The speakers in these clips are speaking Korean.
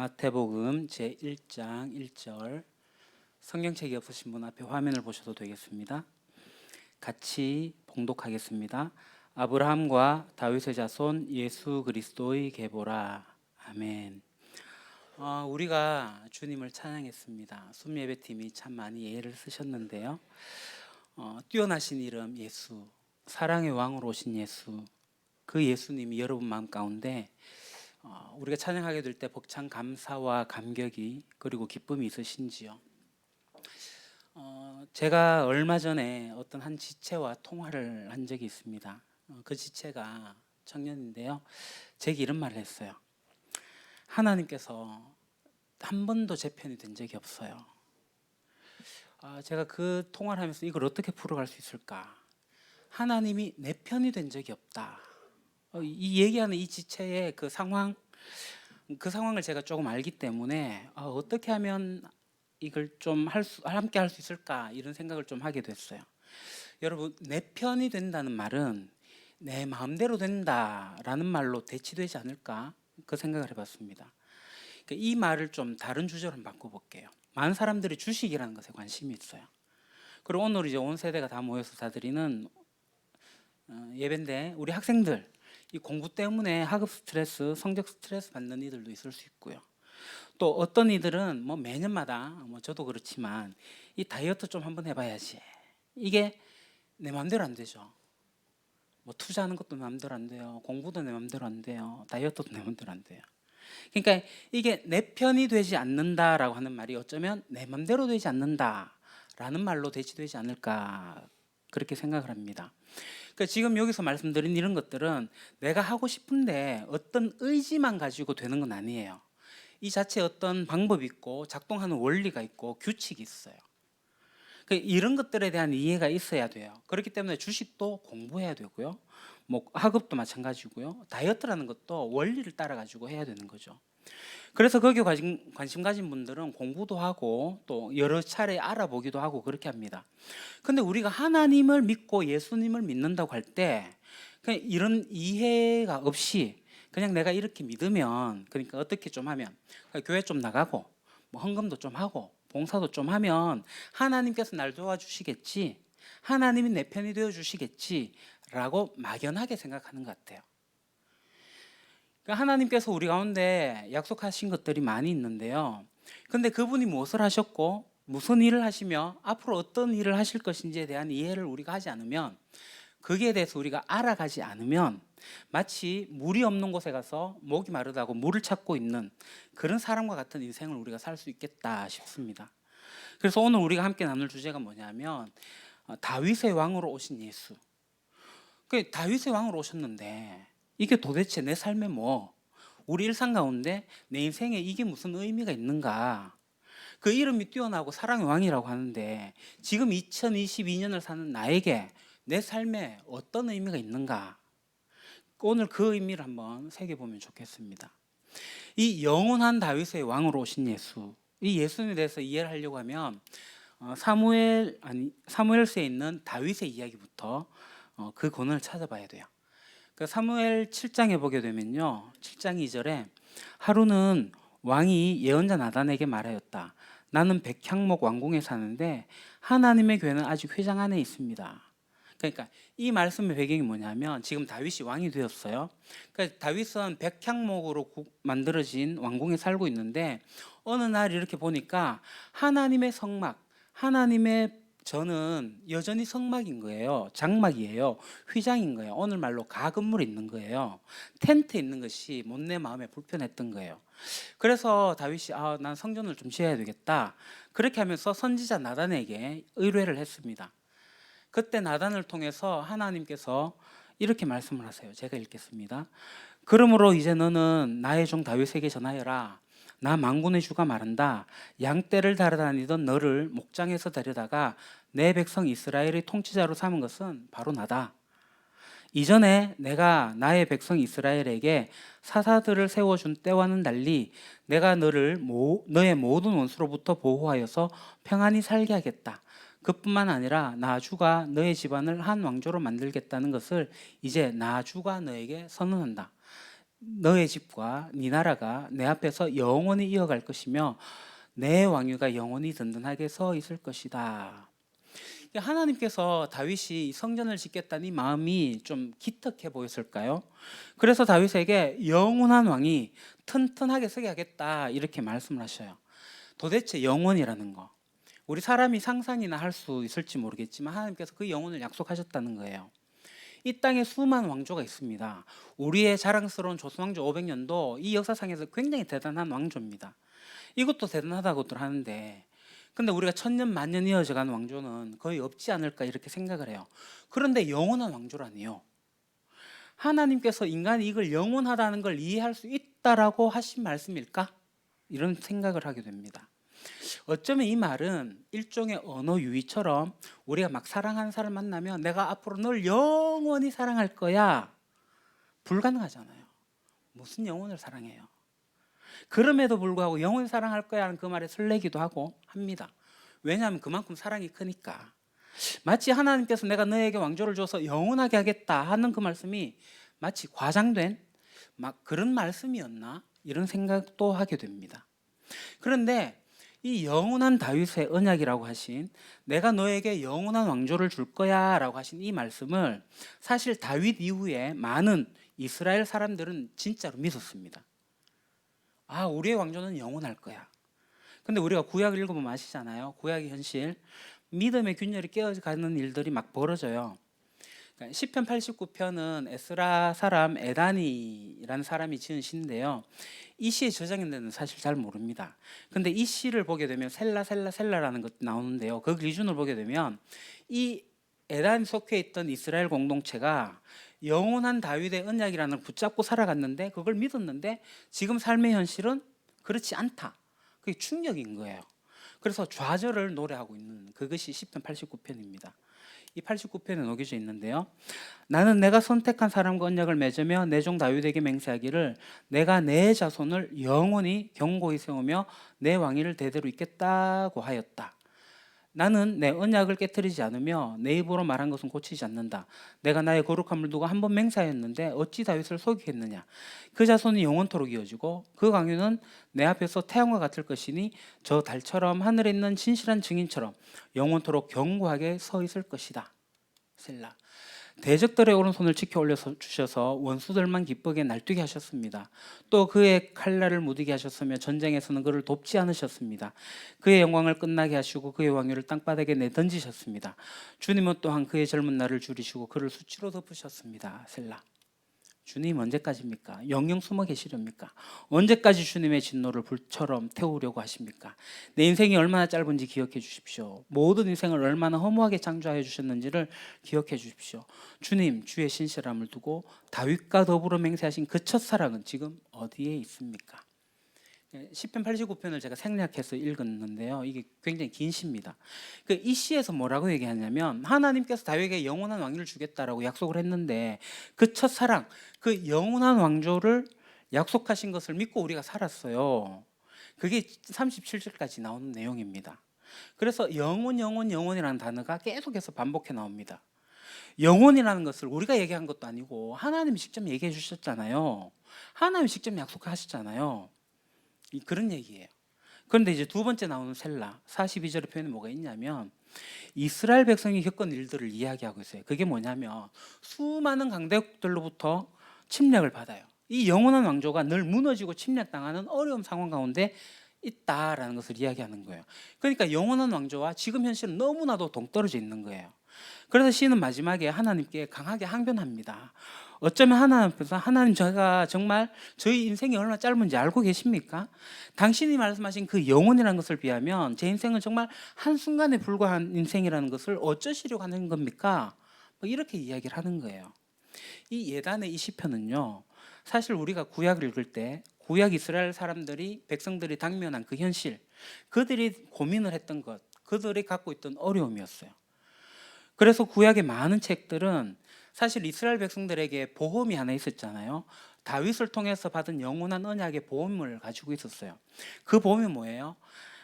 마태복음 제1장 1절. 성경책이 없으신 분 앞에 화면을 보셔도 되겠습니다. 같이 봉독하겠습니다. 아브라함과 다윗의 자손 예수 그리스도의 계보라. 아멘. 우리가 주님을 찬양했습니다. 숨예배팀이 참 많이 예를 쓰셨는데요. 뛰어나신 이름 예수, 사랑의 왕으로 오신 예수, 그 예수님이 여러분 마음 가운데 우리가 찬양하게 될 때 벅찬 감사와 감격이 그리고 기쁨이 있으신지요? 제가 얼마 전에 어떤 한 지체와 통화를 한 적이 있습니다. 그 지체가 청년인데요. 제게 이런 말을 했어요. 하나님께서 한 번도 제 편이 된 적이 없어요. 제가 그 통화를 하면서 이걸 어떻게 풀어갈 수 있을까? 하나님이 내 편이 된 적이 없다. 이 얘기하는 이 지체의 그 상황을 제가 조금 알기 때문에 어떻게 하면 이걸 좀 함께 할 수 있을까 이런 생각을 좀 하게 됐어요. 여러분, 내 편이 된다는 말은 내 마음대로 된다라는 말로 대치되지 않을까 그 생각을 해봤습니다. 그러니까 이 말을 좀 다른 주제로 한번 바꿔볼게요. 많은 사람들이 주식이라는 것에 관심이 있어요. 그리고 오늘 이제 온 세대가 다 모여서 다 드리는 예배인데 우리 학생들 이 공부 때문에 학업 스트레스, 성적 스트레스 받는 이들도 있을 수 있고요. 또 어떤 이들은 뭐 매년마다 저도 그렇지만 이 다이어트 좀 한번 해봐야지. 이게 내 마음대로 안 되죠. 뭐 투자하는 것도 내 마음대로 안 돼요. 공부도 내 마음대로 안 돼요. 다이어트도 내 마음대로 안 돼요. 그러니까 이게 내 편이 되지 않는다라고 하는 말이 어쩌면 내 마음대로 되지 않는다라는 말로 대치되지 않을까 그렇게 생각을 합니다. 그러니까 지금 여기서 말씀드린 이런 것들은 내가 하고 싶은데 어떤 의지만 가지고 되는 건 아니에요. 이 자체에 어떤 방법이 있고 작동하는 원리가 있고 규칙이 있어요. 이런 것들에 대한 이해가 있어야 돼요. 그렇기 때문에 주식도 공부해야 되고요. 뭐 학업도 마찬가지고요. 다이어트라는 것도 원리를 따라 가지고 해야 되는 거죠. 그래서 거기에 관심 가진 분들은 공부도 하고 또 여러 차례 알아보기도 하고 그렇게 합니다. 근데 우리가 하나님을 믿고 예수님을 믿는다고 할 때 그냥 이런 이해가 없이 그냥 내가 이렇게 믿으면, 그러니까 어떻게 좀 하면 교회 좀 나가고 뭐 헌금도 좀 하고 봉사도 좀 하면 하나님께서 날 도와주시겠지, 하나님이 내 편이 되어 주시겠지 라고 막연하게 생각하는 것 같아요. 그러니까 하나님께서 우리 가운데 약속하신 것들이 많이 있는데요. 근데 그분이 무엇을 하셨고 무슨 일을 하시며 앞으로 어떤 일을 하실 것인지에 대한 이해를 우리가 하지 않으면, 거기에 대해서 우리가 알아가지 않으면 마치 물이 없는 곳에 가서 목이 마르다고 물을 찾고 있는 그런 사람과 같은 인생을 우리가 살 수 있겠다 싶습니다. 그래서 오늘 우리가 함께 나눌 주제가 뭐냐면 다윗의 왕으로 오신 예수. 다윗의 왕으로 오셨는데 이게 도대체 내 삶에 우리 일상 가운데 내 인생에 이게 무슨 의미가 있는가? 그 이름이 뛰어나고 사랑의 왕이라고 하는데 지금 2022년을 사는 나에게 내 삶에 어떤 의미가 있는가? 오늘 그 의미를 한번 새겨보면 좋겠습니다. 이 영원한 다윗의 왕으로 오신 예수, 이 예수님에 대해서 이해를 하려고 하면 사무엘서에 있는 다윗의 이야기부터 그 근원을 찾아봐야 돼요. 그 사무엘 7장에 보게 되면요, 7장 2절에 하루는 왕이 예언자 나단에게 말하였다. 나는 백향목 왕궁에 사는데 하나님의 교회는 아직 회장 안에 있습니다. 그러니까 이 말씀의 배경이 뭐냐면 지금 다윗이 왕이 되었어요. 그러니까 다윗은 백향목으로 만들어진 왕궁에 살고 있는데 어느 날 이렇게 보니까 하나님의 성막, 하나님의 저는 여전히 성막인 거예요. 장막이에요. 휘장인 거예요. 오늘 말로 가건물이 있는 거예요. 텐트 있는 것이 못내 마음에 불편했던 거예요. 그래서 다윗이 난 성전을 좀 지어야 되겠다. 그렇게 하면서 선지자 나단에게 의뢰를 했습니다. 그때 나단을 통해서 하나님께서 이렇게 말씀을 하세요. 제가 읽겠습니다. 그러므로 이제 너는 나의 종 다윗에게 전하여라. 나 만군의 주가 말한다. 양떼를 달아다니던 너를 목장에서 데려다가 내 백성 이스라엘의 통치자로 삼은 것은 바로 나다. 이전에 내가 나의 백성 이스라엘에게 사사들을 세워준 때와는 달리 내가 너의 모든 원수로부터 보호하여서 평안히 살게 하겠다. 그뿐만 아니라 나 주가 너의 집안을 한 왕조로 만들겠다는 것을 이제 나 주가 너에게 선언한다. 너의 집과 네 나라가 내 앞에서 영원히 이어갈 것이며 내 왕위가 영원히 든든하게 서 있을 것이다. 하나님께서 다윗이 성전을 짓겠다는 이 마음이 좀 기특해 보였을까요? 그래서 다윗에게 영원한 왕이 튼튼하게 서게 하겠다 이렇게 말씀을 하셔요. 도대체 영원이라는 거, 우리 사람이 상상이나 할 수 있을지 모르겠지만 하나님께서 그 영혼을 약속하셨다는 거예요. 이 땅에 수많은 왕조가 있습니다. 우리의 자랑스러운 조선왕조 500년도 이 역사상에서 굉장히 대단한 왕조입니다. 이것도 대단하다고들 하는데, 근데 우리가 천년 만년 이어져가는 왕조는 거의 없지 않을까 이렇게 생각을 해요. 그런데 영원한 왕조라니요, 하나님께서 인간이 이걸 영원하다는 걸 이해할 수 있다라고 하신 말씀일까? 이런 생각을 하게 됩니다. 어쩌면 이 말은 일종의 언어 유희처럼 우리가 막 사랑하는 사람 만나면 내가 앞으로 널 영원히 사랑할 거야, 불가능하잖아요. 무슨 영혼을 사랑해요? 그럼에도 불구하고 영원히 사랑할 거야 하는 그 말에 설레기도 하고 합니다. 왜냐하면 그만큼 사랑이 크니까. 마치 하나님께서 내가 너에게 왕조를 줘서 영원하게 하겠다 하는 그 말씀이 마치 과장된 막 그런 말씀이었나 이런 생각도 하게 됩니다. 그런데 이 영원한 다윗의 언약이라고 하신, 내가 너에게 영원한 왕조를 줄 거야 라고 하신 이 말씀을 사실 다윗 이후에 많은 이스라엘 사람들은 진짜로 믿었습니다. 아, 우리의 왕조는 영원할 거야. 근데 우리가 구약을 읽어보면 아시잖아요. 구약의 현실, 믿음의 균열이 깨어가는 일들이 막 벌어져요. 그러니까 시편 89편은 에스라 사람 에다니라는 사람이 지은 시인데요. 이 시의 저작인데는 사실 잘 모릅니다. 근데 이 시를 보게 되면 셀라라는 것 나오는데요. 그 기준을 보게 되면 이 에단 속해 있던 이스라엘 공동체가 영원한 다윗의 언약이라는 걸 붙잡고 살아갔는데, 그걸 믿었는데 지금 삶의 현실은 그렇지 않다. 그게 충격인 거예요. 그래서 좌절을 노래하고 있는 그것이 시편 89편입니다. 이 89편에 녹여져 있는데요. 나는 내가 선택한 사람과 언약을 맺으며 내 종 다윗에게 맹세하기를 내가 내 자손을 영원히 견고히 세우며 내 왕위를 대대로 잇겠다고 하였다. 나는 내 언약을 깨뜨리지 않으며 내 입으로 말한 것은 고치지 않는다. 내가 나의 거룩함을 두고 한 번 맹세하였는데 어찌 다윗을 속이겠느냐. 그 자손이 영원토록 이어지고 그 강유는 내 앞에서 태양과 같을 것이니 저 달처럼 하늘에 있는 진실한 증인처럼 영원토록 견고하게 서 있을 것이다. 셀라. 대적들의 오른손을 지켜 올려 주셔서 원수들만 기쁘게 날뛰게 하셨습니다. 또 그의 칼날을 무디게 하셨으며 전쟁에서는 그를 돕지 않으셨습니다. 그의 영광을 끝나게 하시고 그의 왕위를 땅바닥에 내던지셨습니다. 주님은 또한 그의 젊은 날을 줄이시고 그를 수치로 덮으셨습니다. 셀라. 주님 언제까지입니까? 영영 숨어 계시렵니까? 언제까지 주님의 진노를 불처럼 태우려고 하십니까? 내 인생이 얼마나 짧은지 기억해 주십시오. 모든 인생을 얼마나 허무하게 창조하여 주셨는지를 기억해 주십시오. 주님, 주의 신실함을 두고 다윗과 더불어 맹세하신 그 첫사랑은 지금 어디에 있습니까? 시편 89편을 제가 생략해서 읽었는데요. 이게 굉장히 긴 시입니다. 이 시에서 뭐라고 얘기하냐면 하나님께서 다윗에게 영원한 왕위를 주겠다라고 약속을 했는데 그 첫사랑, 그 영원한 왕조를 약속하신 것을 믿고 우리가 살았어요. 그게 37절까지 나오는 내용입니다. 그래서 영원이라는 단어가 계속해서 반복해 나옵니다. 영원이라는 것을 우리가 얘기한 것도 아니고 하나님이 직접 얘기해 주셨잖아요. 하나님이 직접 약속하셨잖아요. 그런 얘기예요. 그런데 이제 두 번째 나오는 셀라 42절의 표현에 뭐가 있냐면 이스라엘 백성이 겪은 일들을 이야기하고 있어요. 그게 뭐냐면 수많은 강대국들로부터 침략을 받아요. 이 영원한 왕조가 늘 무너지고 침략당하는 어려운 상황 가운데 있다라는 것을 이야기하는 거예요. 그러니까 영원한 왕조와 지금 현실은 너무나도 동떨어져 있는 거예요. 그래서 시는 마지막에 하나님께 강하게 항변합니다. 어쩌면 하나님께서, 하나님, 제가 정말 저희 인생이 얼마나 짧은지 알고 계십니까? 당신이 말씀하신 그 영혼이라는 것을 비하면 제 인생은 정말 한순간에 불과한 인생이라는 것을 어쩌시려고 하는 겁니까? 뭐 이렇게 이야기를 하는 거예요. 이 예단의 이 시편은요, 사실 우리가 구약을 읽을 때 구약 이스라엘 사람들이, 백성들이 당면한 그 현실, 그들이 고민을 했던 것, 그들이 갖고 있던 어려움이었어요. 그래서 구약의 많은 책들은 사실 이스라엘 백성들에게 보험이 하나 있었잖아요. 다윗을 통해서 받은 영원한 언약의 보험을 가지고 있었어요. 그 보험이 뭐예요?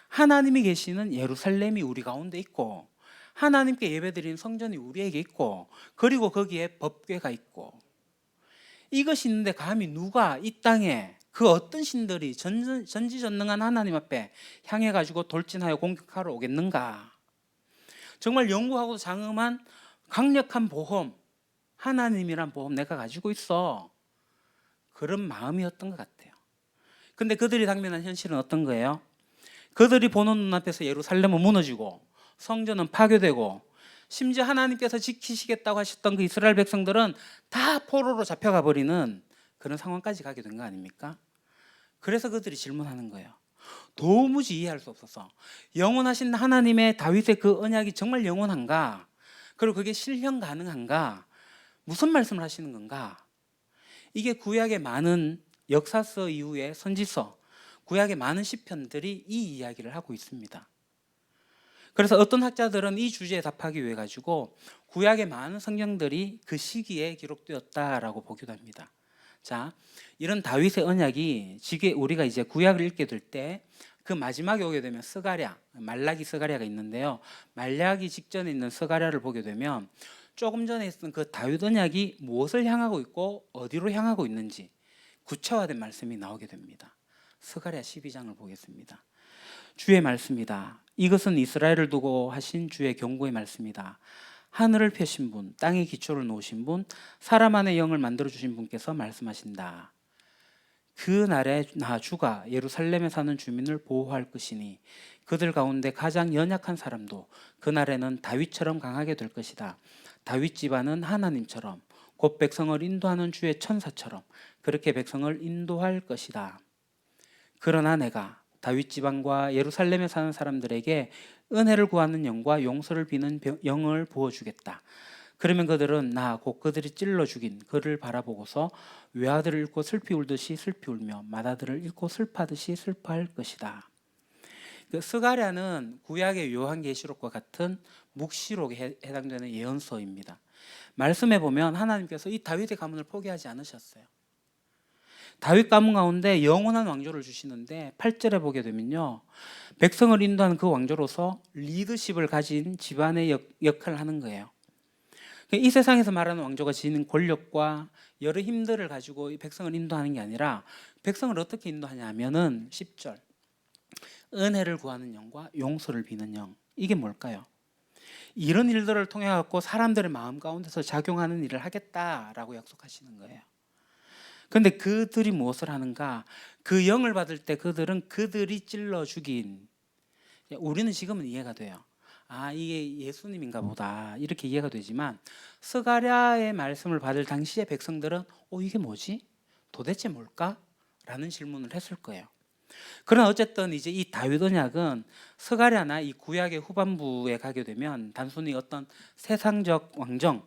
하나님이 계시는 예루살렘이 우리 가운데 있고 하나님께 예배드리는 성전이 우리에게 있고 그리고 거기에 법궤가 있고 이것이 있는데 감히 누가 이 땅에 그 어떤 신들이 전지전능한 하나님 앞에 향해 가지고 돌진하여 공격하러 오겠는가? 정말 영구하고 장엄한 강력한 보험, 하나님이란 보험 내가 가지고 있어. 그런 마음이었던 것 같아요. 근데 그들이 당면한 현실은 어떤 거예요? 그들이 보는 눈앞에서 예루살렘은 무너지고 성전은 파괴되고 심지어 하나님께서 지키시겠다고 하셨던 그 이스라엘 백성들은 다 포로로 잡혀가 버리는 그런 상황까지 가게 된 거 아닙니까? 그래서 그들이 질문하는 거예요. 도무지 이해할 수 없어서 영원하신 하나님의 다윗의 그 언약이 정말 영원한가? 그리고 그게 실현 가능한가? 무슨 말씀을 하시는 건가? 이게 구약의 많은 역사서 이후의 선지서, 구약의 많은 시편들이 이 이야기를 하고 있습니다. 그래서 어떤 학자들은 이 주제에 답하기 위해 가지고 구약의 많은 성경들이 그 시기에 기록되었다라고 보기도 합니다. 자, 이런 다윗의 언약이 우리가 이제 구약을 읽게 될 때 그 마지막에 오게 되면 스가랴, 말라기 스가랴가 있는데요. 말라기 직전에 있는 스가랴를 보게 되면 조금 전에 있었던 그 다윗 언약이 무엇을 향하고 있고 어디로 향하고 있는지 구체화된 말씀이 나오게 됩니다. 스가랴 12장을 보겠습니다. 주의 말씀이다. 이것은 이스라엘을 두고 하신 주의 경고의 말씀이다. 하늘을 펴신 분, 땅에 기초를 놓으신 분, 사람 안에 영을 만들어 주신 분께서 말씀하신다. 그 날에 나 주가 예루살렘에 사는 주민을 보호할 것이니 그들 가운데 가장 연약한 사람도 그 날에는 다윗처럼 강하게 될 것이다. 다윗 집안은 하나님처럼 곧 백성을 인도하는 주의 천사처럼 그렇게 백성을 인도할 것이다. 그러나 내가 다윗 집안과 예루살렘에 사는 사람들에게 은혜를 구하는 영과 용서를 비는 영을 부어주겠다. 그러면 그들은 나 곧 그들이 찔러 죽인 그를 바라보고서 외아들을 잃고 슬피 울듯이 슬피 울며 맏아들을 잃고 슬퍼하듯이 슬퍼할 것이다. 그 스가랴는 구약의 요한계시록과 같은 묵시록에 해당되는 예언서입니다. 말씀해 보면 하나님께서 이 다윗의 가문을 포기하지 않으셨어요. 다윗 가문 가운데 영원한 왕조를 주시는데 8절에 보게 되면요, 백성을 인도하는 그 왕조로서 리더십을 가진 집안의 역할을 하는 거예요. 이 세상에서 말하는 왕조가 지닌 권력과 여러 힘들을 가지고 이 백성을 인도하는 게 아니라 백성을 어떻게 인도하냐 하면은 10절 은혜를 구하는 영과 용서를 비는 영. 이게 뭘까요? 이런 일들을 통해 갖고 사람들의 마음 가운데서 작용하는 일을 하겠다라고 약속하시는 거예요. 그런데 그들이 무엇을 하는가? 그 영을 받을 때 그들이 찔러 죽인, 우리는 지금은 이해가 돼요. 아, 이게 예수님인가 보다 이렇게 이해가 되지만 스가랴의 말씀을 받을 당시의 백성들은 이게 뭐지? 도대체 뭘까? 라는 질문을 했을 거예요. 그러나 어쨌든 이제 이 다윗 언약은 스가랴나 이 구약의 후반부에 가게 되면 단순히 어떤 세상적 왕정,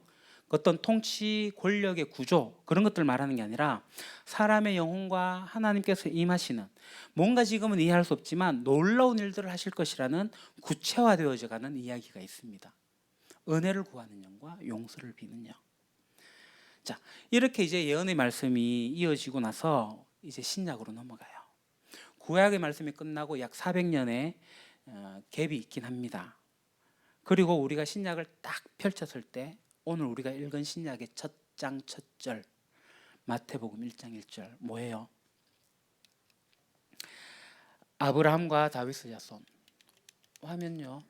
어떤 통치 권력의 구조 그런 것들 말하는 게 아니라 사람의 영혼과 하나님께서 임하시는, 뭔가 지금은 이해할 수 없지만 놀라운 일들을 하실 것이라는 구체화되어져 가는 이야기가 있습니다. 은혜를 구하는 영과 용서를 비는 영. 자, 이렇게 이제 예언의 말씀이 이어지고 나서 이제 신약으로 넘어가요. 구약의 말씀이 끝나고 약 400년의 갭이 있긴 합니다. 그리고 우리가 신약을 딱 펼쳤을 때 오늘 우리가 읽은 신약의 첫 장 첫 절 마태복음 1장 1절 뭐예요? 아브라함과 다윗의 자손. 화면요.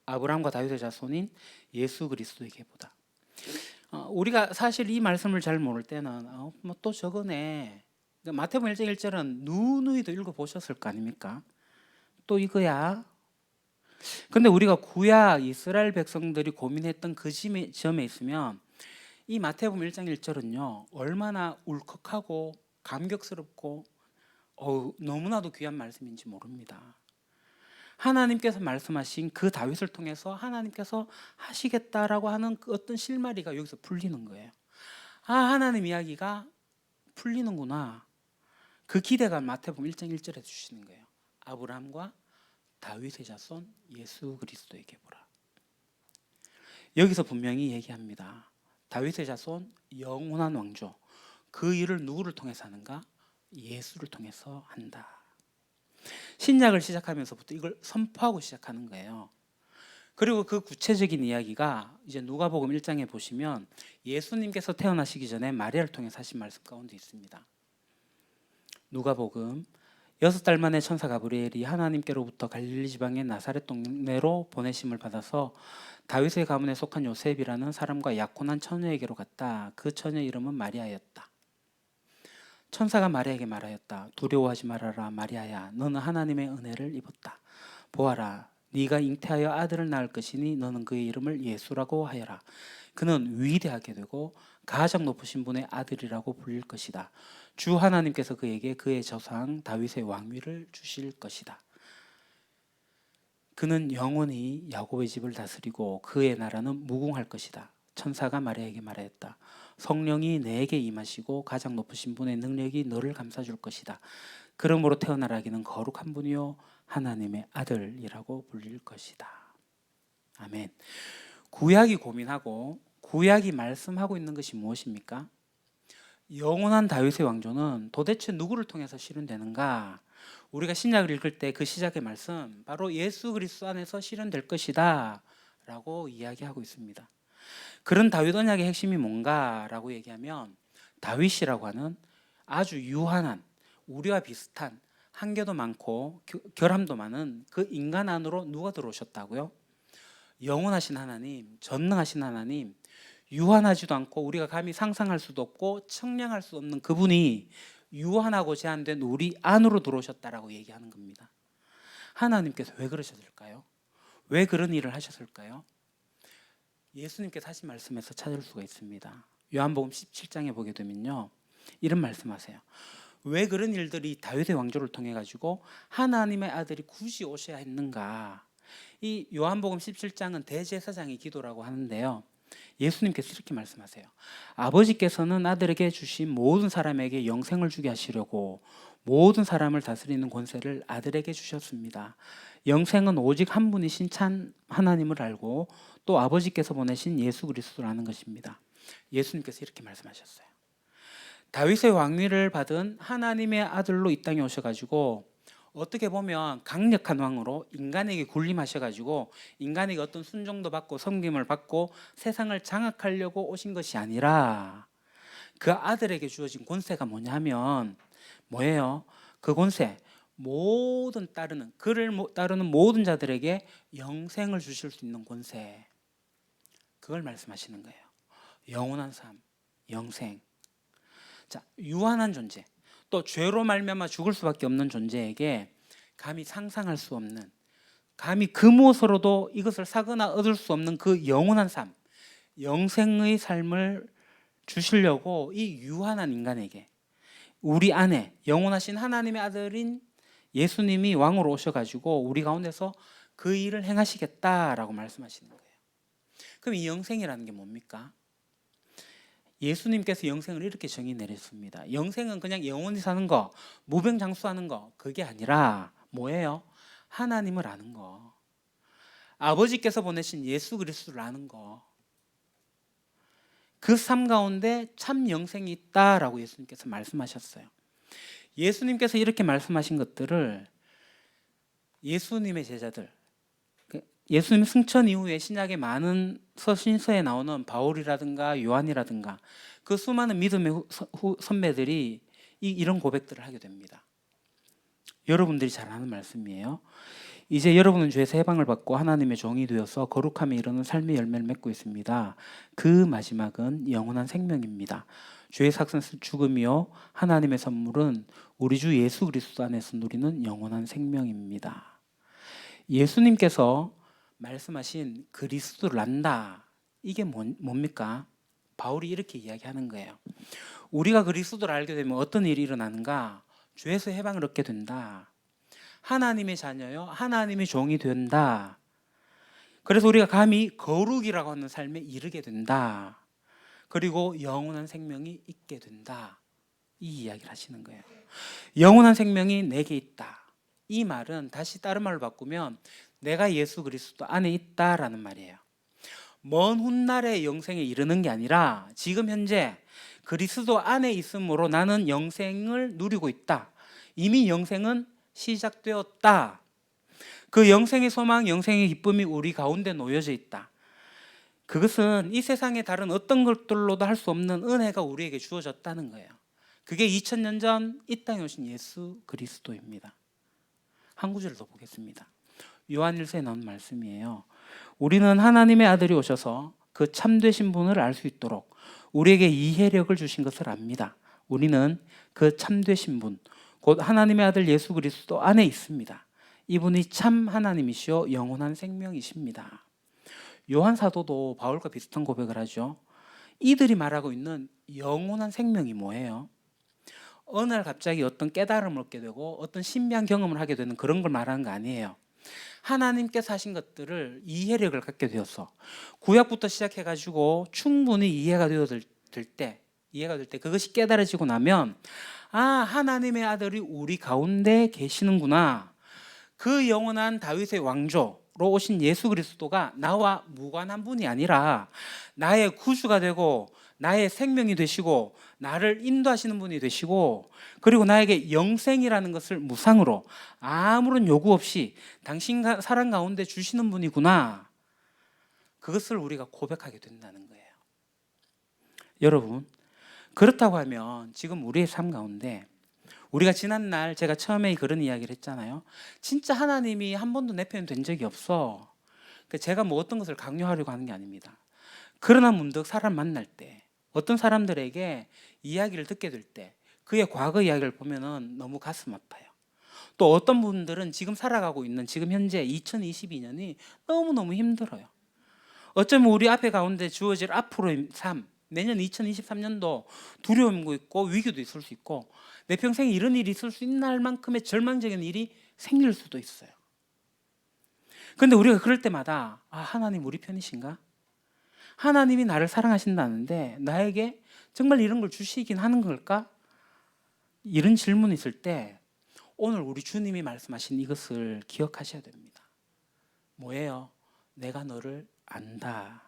아브라함과 다윗의 자손인 예수 그리스도의 계보다. 우리가 사실 이 말씀을 잘 모를 때는 뭐 또 저거네. 마태복음 1장 1절은 누누이도 읽어보셨을 거 아닙니까? 또 이거야. 근데 우리가 구약 이스라엘 백성들이 고민했던 그 점에 있으면 이 마태복음 1장 1절은요 얼마나 울컥하고 감격스럽고 너무나도 귀한 말씀인지 모릅니다. 하나님께서 말씀하신 그 다윗을 통해서 하나님께서 하시겠다라고 하는 그 어떤 실마리가 여기서 풀리는 거예요. 하나님 이야기가 풀리는구나. 그 기대감 마태복음 1장 1절에 주시는 거예요. 아브라함과 다윗의 자손 예수 그리스도에게 보라. 여기서 분명히 얘기합니다. 다윗의 자손 영원한 왕조. 그 일을 누구를 통해서 하는가? 예수를 통해서 한다. 신약을 시작하면서부터 이걸 선포하고 시작하는 거예요. 그리고 그 구체적인 이야기가 이제 누가복음 1장에 보시면 예수님께서 태어나시기 전에 마리아를 통해서 하신 말씀 가운데 있습니다. 누가복음 6달 만에 천사 가브리엘이 하나님께로부터 갈릴리 지방의 나사렛 동네로 보내심을 받아서 다윗의 가문에 속한 요셉이라는 사람과 약혼한 처녀에게로 갔다. 그 처녀 이름은 마리아였다. 천사가 마리아에게 말하였다. 두려워하지 말아라 마리아야, 너는 하나님의 은혜를 입었다. 보아라, 네가 잉태하여 아들을 낳을 것이니 너는 그의 이름을 예수라고 하여라. 그는 위대하게 되고 가장 높으신 분의 아들이라고 불릴 것이다. 주 하나님께서 그에게 그의 조상 다윗의 왕위를 주실 것이다. 그는 영원히 야곱의 집을 다스리고 그의 나라는 무궁할 것이다. 천사가 마리아에게 말하였다. 성령이 내게 임하시고 가장 높으신 분의 능력이 너를 감싸줄 것이다. 그러므로 태어날 아기는 거룩한 분이요 하나님의 아들이라고 불릴 것이다. 아멘. 구약이 고민하고 구약이 말씀하고 있는 것이 무엇입니까? 영원한 다윗의 왕조는 도대체 누구를 통해서 실현되는가? 우리가 신약을 읽을 때 그 시작의 말씀 바로 예수 그리스도 안에서 실현될 것이다 라고 이야기하고 있습니다. 그런 다윗 언약의 핵심이 뭔가라고 얘기하면 다윗이라고 하는 아주 유한한, 우리와 비슷한, 한계도 많고 결함도 많은 그 인간 안으로 누가 들어오셨다고요? 영원하신 하나님, 전능하신 하나님, 유한하지도 않고 우리가 감히 상상할 수도 없고 청량할 수 없는 그분이 유한하고 제한된 우리 안으로 들어오셨다라고 얘기하는 겁니다. 하나님께서 왜 그러셨을까요? 왜 그런 일을 하셨을까요? 예수님께서 하신 말씀에서 찾을 수가 있습니다. 요한복음 17장에 보게 되면요, 이런 말씀하세요. 왜 그런 일들이 다윗의 왕조를 통해 가지고 하나님의 아들이 굳이 오셔야 했는가? 이 요한복음 17장은 대제사장의 기도라고 하는데요, 예수님께서 이렇게 말씀하세요. 아버지께서는 아들에게 주신 모든 사람에게 영생을 주게 하시려고 모든 사람을 다스리는 권세를 아들에게 주셨습니다. 영생은 오직 한 분이신 참 하나님을 알고 또 아버지께서 보내신 예수 그리스도라는 것입니다. 예수님께서 이렇게 말씀하셨어요. 다윗의 왕위를 받은 하나님의 아들로 이 땅에 오셔가지고 어떻게 보면 강력한 왕으로 인간에게 군림하셔가지고 인간에게 어떤 순종도 받고 섬김을 받고 세상을 장악하려고 오신 것이 아니라 그 아들에게 주어진 권세가 뭐냐 하면 뭐예요? 그 권세, 모든 따르는 그를 따르는 모든 자들에게 영생을 주실 수 있는 권세, 그걸 말씀하시는 거예요. 영원한 삶, 영생. 자, 유한한 존재, 또 죄로 말미암아 죽을 수밖에 없는 존재에게 감히 상상할 수 없는, 감히 그 무엇으로도 이것을 사거나 얻을 수 없는 그 영원한 삶, 영생의 삶을 주시려고 이 유한한 인간에게 우리 안에 영원하신 하나님의 아들인 예수님이 왕으로 오셔가지고 우리 가운데서 그 일을 행하시겠다라고 말씀하시는 거예요. 그럼 이 영생이라는 게 뭡니까? 예수님께서 영생을 이렇게 정의 내렸습니다. 영생은 그냥 영원히 사는 거, 무병장수하는 거, 그게 아니라 뭐예요? 하나님을 아는 거, 아버지께서 보내신 예수 그리스도를 아는 거, 그 삶 가운데 참 영생이 있다라고 예수님께서 말씀하셨어요. 예수님께서 이렇게 말씀하신 것들을 예수님의 제자들, 예수님 승천 이후에 신약의 많은 서신서에 나오는 바울이라든가 요한이라든가 그 수많은 믿음의 선배들이 이런 고백들을 하게 됩니다. 여러분들이 잘 아는 말씀이에요. 이제 여러분은 죄에서 해방을 받고 하나님의 종이 되어서 거룩함에 이르는 삶의 열매를 맺고 있습니다. 그 마지막은 영원한 생명입니다. 죄의 삭은 죽음이요 하나님의 선물은 우리 주 예수 그리스도 안에서 누리는 영원한 생명입니다. 예수님께서 말씀하신 그리스도를 안다, 이게 뭡니까? 바울이 이렇게 이야기하는 거예요. 우리가 그리스도를 알게 되면 어떤 일이 일어나는가? 죄에서 해방을 얻게 된다. 하나님의 자녀요, 하나님의 종이 된다. 그래서 우리가 감히 거룩이라고 하는 삶에 이르게 된다. 그리고 영원한 생명이 있게 된다. 이 이야기를 하시는 거예요. 영원한 생명이 내게 있다. 이 말은 다시 다른 말로 바꾸면 내가 예수 그리스도 안에 있다라는 말이에요. 먼 훗날의 영생에 이르는 게 아니라 지금 현재 그리스도 안에 있으므로 나는 영생을 누리고 있다. 이미 영생은 시작되었다. 그 영생의 소망, 영생의 기쁨이 우리 가운데 놓여져 있다. 그것은 이 세상의 다른 어떤 것들로도 할 수 없는 은혜가 우리에게 주어졌다는 거예요. 그게 2000년 전 이 땅에 오신 예수 그리스도입니다. 한 구절을 더 보겠습니다. 요한 1서에 나온 말씀이에요. 우리는 하나님의 아들이 오셔서 그 참되신 분을 알 수 있도록 우리에게 이해력을 주신 것을 압니다. 우리는 그 참되신 분, 곧 하나님의 아들 예수 그리스도 안에 있습니다. 이분이 참 하나님이시요 영원한 생명이십니다. 요한 사도도 바울과 비슷한 고백을 하죠. 이들이 말하고 있는 영원한 생명이 뭐예요? 어느 날 갑자기 어떤 깨달음을 얻게 되고 어떤 신비한 경험을 하게 되는 그런 걸 말하는 거 아니에요. 하나님께서 하신 것들을 이해력을 갖게 되어서 구약부터 시작해가지고 충분히 이해가 되어질 때 그것이 깨달아지고 나면 아, 하나님의 아들이 우리 가운데 계시는구나. 그 영원한 다윗의 왕조로 오신 예수 그리스도가 나와 무관한 분이 아니라 나의 구주가 되고 나의 생명이 되시고 나를 인도하시는 분이 되시고 그리고 나에게 영생이라는 것을 무상으로 아무런 요구 없이 당신 사랑 가운데 주시는 분이구나. 그것을 우리가 고백하게 된다는 거예요. 여러분, 그렇다고 하면 지금 우리의 삶 가운데 우리가 지난날 제가 처음에 그런 이야기를 했잖아요. 진짜 하나님이 한 번도 내 편이 된 적이 없어. 제가 뭐 어떤 것을 강요하려고 하는 게 아닙니다. 그러나 문득 사람 만날 때 어떤 사람들에게 이야기를 듣게 될 때 그의 과거 이야기를 보면은 너무 가슴 아파요. 또 어떤 분들은 지금 살아가고 있는 지금 현재 2022년이 너무너무 힘들어요. 어쩌면 우리 앞에 가운데 주어질 앞으로의 삶, 내년 2023년도 두려움도 있고 위기도 있을 수 있고 내 평생에 이런 일이 있을 수 있나 할 만큼의 절망적인 일이 생길 수도 있어요. 그런데 우리가 그럴 때마다 아, 하나님 우리 편이신가? 하나님이 나를 사랑하신다는데 나에게 정말 이런 걸 주시긴 하는 걸까? 이런 질문이 있을 때 오늘 우리 주님이 말씀하신 이것을 기억하셔야 됩니다. 뭐예요? 내가 너를 안다.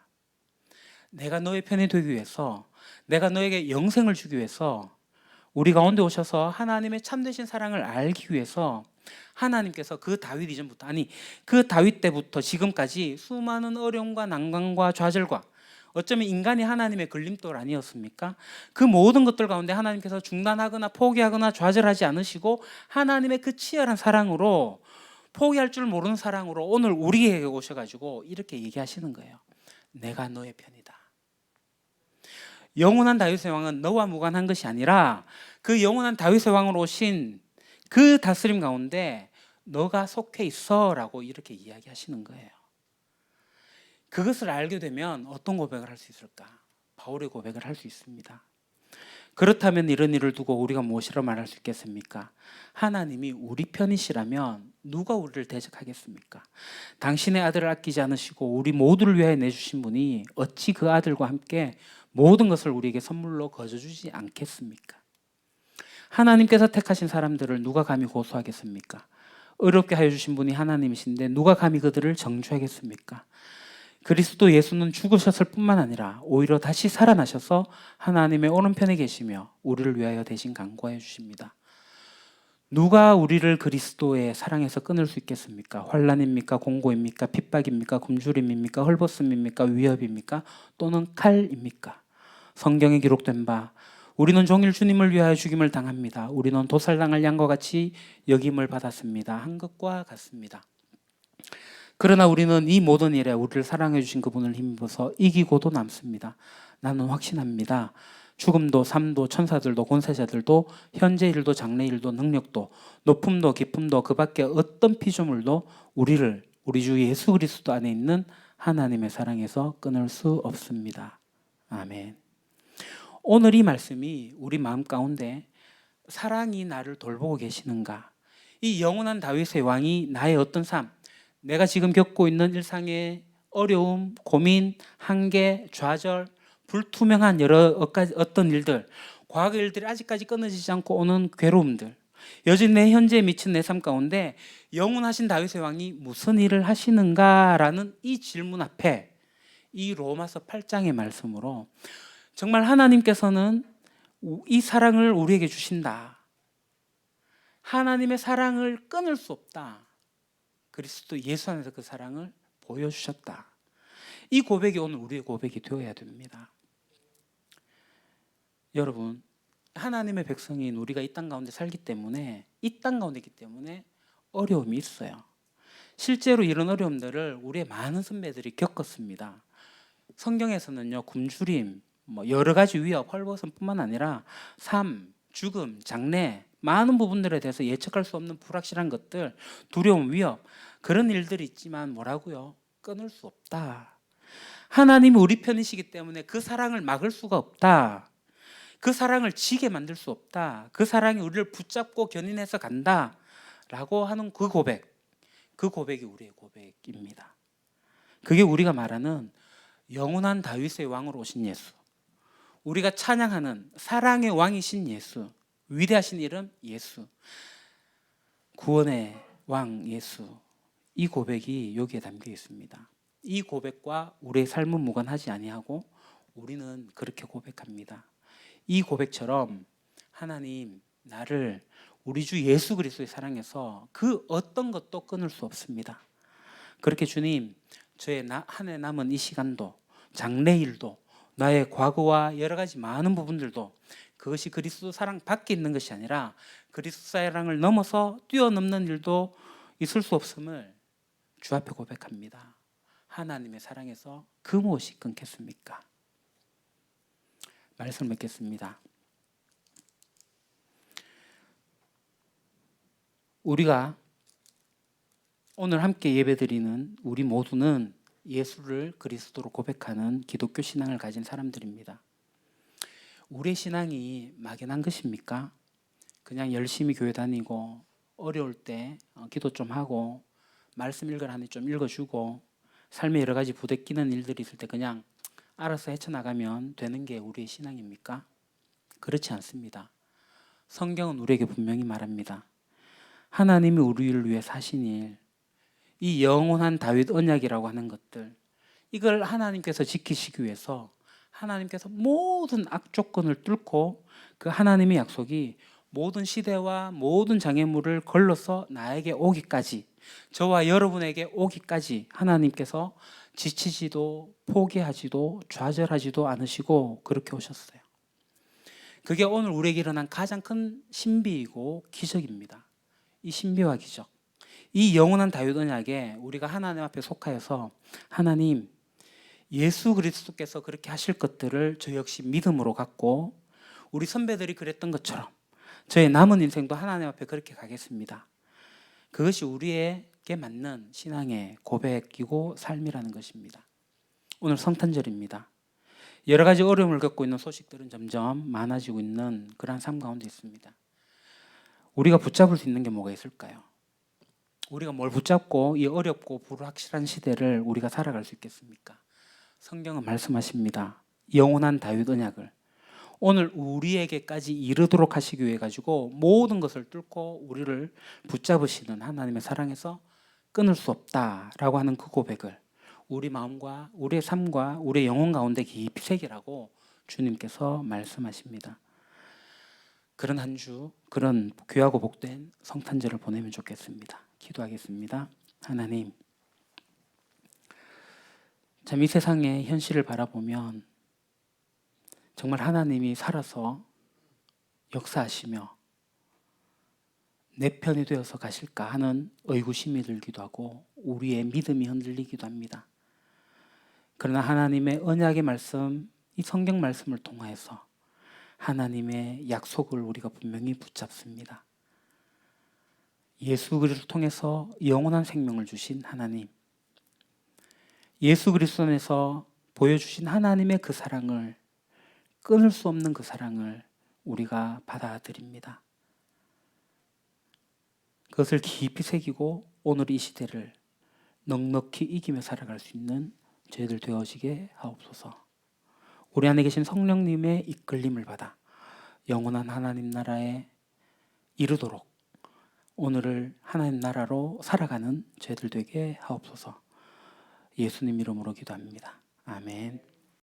내가 너의 편이 되기 위해서, 내가 너에게 영생을 주기 위해서 우리 가운데 오셔서 하나님의 참되신 사랑을 알기 위해서 하나님께서 그 다윗 이전부터, 아니 그 다윗 때부터 지금까지 수많은 어려움과 난관과 좌절과 어쩌면 인간이 하나님의 걸림돌 아니었습니까? 그 모든 것들 가운데 하나님께서 중단하거나 포기하거나 좌절하지 않으시고 하나님의 그 치열한 사랑으로, 포기할 줄 모르는 사랑으로 오늘 우리에게 오셔가지고 이렇게 얘기하시는 거예요. 내가 너의 편이다. 영원한 다윗의 왕은 너와 무관한 것이 아니라 그 영원한 다윗의 왕으로 오신 그 다스림 가운데 너가 속해 있어 라고 이렇게 이야기하시는 거예요. 그것을 알게 되면 어떤 고백을 할 수 있을까? 바울의 고백을 할 수 있습니다. 그렇다면 이런 일을 두고 우리가 무엇이라 말할 수 있겠습니까? 하나님이 우리 편이시라면 누가 우리를 대적하겠습니까? 당신의 아들을 아끼지 않으시고 우리 모두를 위하여 내주신 분이 어찌 그 아들과 함께 모든 것을 우리에게 선물로 거저주지 않겠습니까? 하나님께서 택하신 사람들을 누가 감히 고소하겠습니까? 의롭게 하여 주신 분이 하나님이신데 누가 감히 그들을 정죄하겠습니까? 그리스도 예수는 죽으셨을 뿐만 아니라 오히려 다시 살아나셔서 하나님의 오른편에 계시며 우리를 위하여 대신 간구하여 주십니다. 누가 우리를 그리스도의 사랑에서 끊을 수 있겠습니까? 환난입니까? 공고입니까? 핍박입니까? 굶주림입니까? 헐벗음입니까? 위협입니까? 또는 칼입니까? 성경에 기록된 바 우리는 종일 주님을 위하여 죽임을 당합니다. 우리는 도살당할 양과 같이 여김을 받았습니다. 한 것과 같습니다. 그러나 우리는 이 모든 일에 우리를 사랑해 주신 그분을 힘입어서 이기고도 남습니다. 나는 확신합니다. 죽음도 삶도 천사들도 권세자들도 현재 일도 장래 일도 능력도 높음도 깊음도 그 밖에 어떤 피조물도 우리를 우리 주 예수 그리스도 안에 있는 하나님의 사랑에서 끊을 수 없습니다. 아멘. 오늘 이 말씀이 우리 마음 가운데 사랑이 나를 돌보고 계시는가? 이 영원한 다윗의 왕이 나의 어떤 삶, 내가 지금 겪고 있는 일상의 어려움, 고민, 한계, 좌절, 불투명한 여러 어떤 일들, 과거 일들이 아직까지 끊어지지 않고 오는 괴로움들, 여전히 내 현재에 미친 내 삶 가운데 영원하신 다윗의 왕이 무슨 일을 하시는가라는 이 질문 앞에 이 로마서 8장의 말씀으로 정말 하나님께서는 이 사랑을 우리에게 주신다. 하나님의 사랑을 끊을 수 없다. 그리스도 예수 안에서 그 사랑을 보여주셨다. 이 고백이 오늘 우리의 고백이 되어야 됩니다. 여러분, 하나님의 백성인 우리가 이 땅 가운데 살기 때문에, 이 땅 가운데 있기 때문에 어려움이 있어요. 실제로 이런 어려움들을 우리의 많은 선배들이 겪었습니다. 성경에서는요, 굶주림, 여러 가지 위협, 헐벗음뿐만 아니라 삶, 죽음, 장래, 많은 부분들에 대해서 예측할 수 없는 불확실한 것들, 두려움, 위협, 그런 일들이 있지만 뭐라고요? 끊을 수 없다. 하나님이 우리 편이시기 때문에 그 사랑을 막을 수가 없다. 그 사랑을 지게 만들 수 없다. 그 사랑이 우리를 붙잡고 견인해서 간다. 라고 하는 그 고백이 우리의 고백입니다. 그게 우리가 말하는 영원한 다윗의 왕으로 오신 예수, 우리가 찬양하는 사랑의 왕이신 예수, 위대하신 이름 예수, 구원의 왕 예수, 이 고백이 여기에 담겨 있습니다. 이 고백과 우리의 삶은 무관하지 아니하고 우리는 그렇게 고백합니다. 이 고백처럼 하나님, 나를 우리 주 예수 그리스도의 사랑에서 그 어떤 것도 끊을 수 없습니다. 그렇게 주님, 저의 한 해 남은 이 시간도, 장래일도, 나의 과거와 여러 가지 많은 부분들도 그것이 그리스도 사랑 밖에 있는 것이 아니라 그리스도 사랑을 넘어서 뛰어넘는 일도 있을 수 없음을 주 앞에 고백합니다. 하나님의 사랑에서 그 무엇이 끊겠습니까? 말씀을 맺겠습니다. 우리가 오늘 함께 예배드리는 우리 모두는 예수를 그리스도로 고백하는 기독교 신앙을 가진 사람들입니다. 우리의 신앙이 막연한 것입니까? 그냥 열심히 교회 다니고 어려울 때 기도 좀 하고 말씀 읽으라 하니 좀 읽어주고 삶에 여러 가지 부대끼는 일들이 있을 때 그냥 알아서 헤쳐나가면 되는 게 우리의 신앙입니까? 그렇지 않습니다. 성경은 우리에게 분명히 말합니다. 하나님이 우리를 위해 사신 일, 이 영원한 다윗 언약이라고 하는 것들, 이걸 하나님께서 지키시기 위해서 하나님께서 모든 악조건을 뚫고 그 하나님의 약속이 모든 시대와 모든 장애물을 걸러서 나에게 오기까지, 저와 여러분에게 오기까지 하나님께서 지치지도 포기하지도 좌절하지도 않으시고 그렇게 오셨어요. 그게 오늘 우리에게 일어난 가장 큰 신비이고 기적입니다. 이 신비와 기적, 이 영원한 다윗 언약에 우리가 하나님 앞에 속하여서 하나님, 예수 그리스도께서 그렇게 하실 것들을 저 역시 믿음으로 갖고 우리 선배들이 그랬던 것처럼 저의 남은 인생도 하나님 앞에 그렇게 가겠습니다. 그것이 우리에게 맞는 신앙의 고백이고 삶이라는 것입니다. 오늘 성탄절입니다. 여러 가지 어려움을 겪고 있는 소식들은 점점 많아지고 있는 그러한 삶 가운데 있습니다. 우리가 붙잡을 수 있는 게 뭐가 있을까요? 우리가 뭘 붙잡고 이 어렵고 불확실한 시대를 우리가 살아갈 수 있겠습니까? 성경은 말씀하십니다. 영원한 다윗 언약을 오늘 우리에게까지 이르도록 하시기 위해 가지고 모든 것을 뚫고 우리를 붙잡으시는 하나님의 사랑에서 끊을 수 없다라고 하는 그 고백을 우리 마음과 우리의 삶과 우리의 영혼 가운데 깊이 새기라고 주님께서 말씀하십니다. 그런 한 주, 그런 귀하고 복된 성탄절을 보내면 좋겠습니다. 기도하겠습니다. 하나님, 참 이 세상의 현실을 바라보면 정말 하나님이 살아서 역사하시며 내 편이 되어서 가실까 하는 의구심이 들기도 하고 우리의 믿음이 흔들리기도 합니다. 그러나 하나님의 언약의 말씀, 이 성경 말씀을 통하여서 하나님의 약속을 우리가 분명히 붙잡습니다. 예수 그리스도를 통해서 영원한 생명을 주신 하나님, 예수 그리스도 안에서 보여주신 하나님의 그 사랑을, 끊을 수 없는 그 사랑을 우리가 받아들입니다. 그것을 깊이 새기고 오늘 이 시대를 넉넉히 이기며 살아갈 수 있는 저희들 되어지게 하옵소서. 우리 안에 계신 성령님의 이끌림을 받아 영원한 하나님 나라에 이르도록 오늘을 하나님 나라로 살아가는 저희들 되게 하옵소서. 예수님 이름으로 기도합니다. 아멘.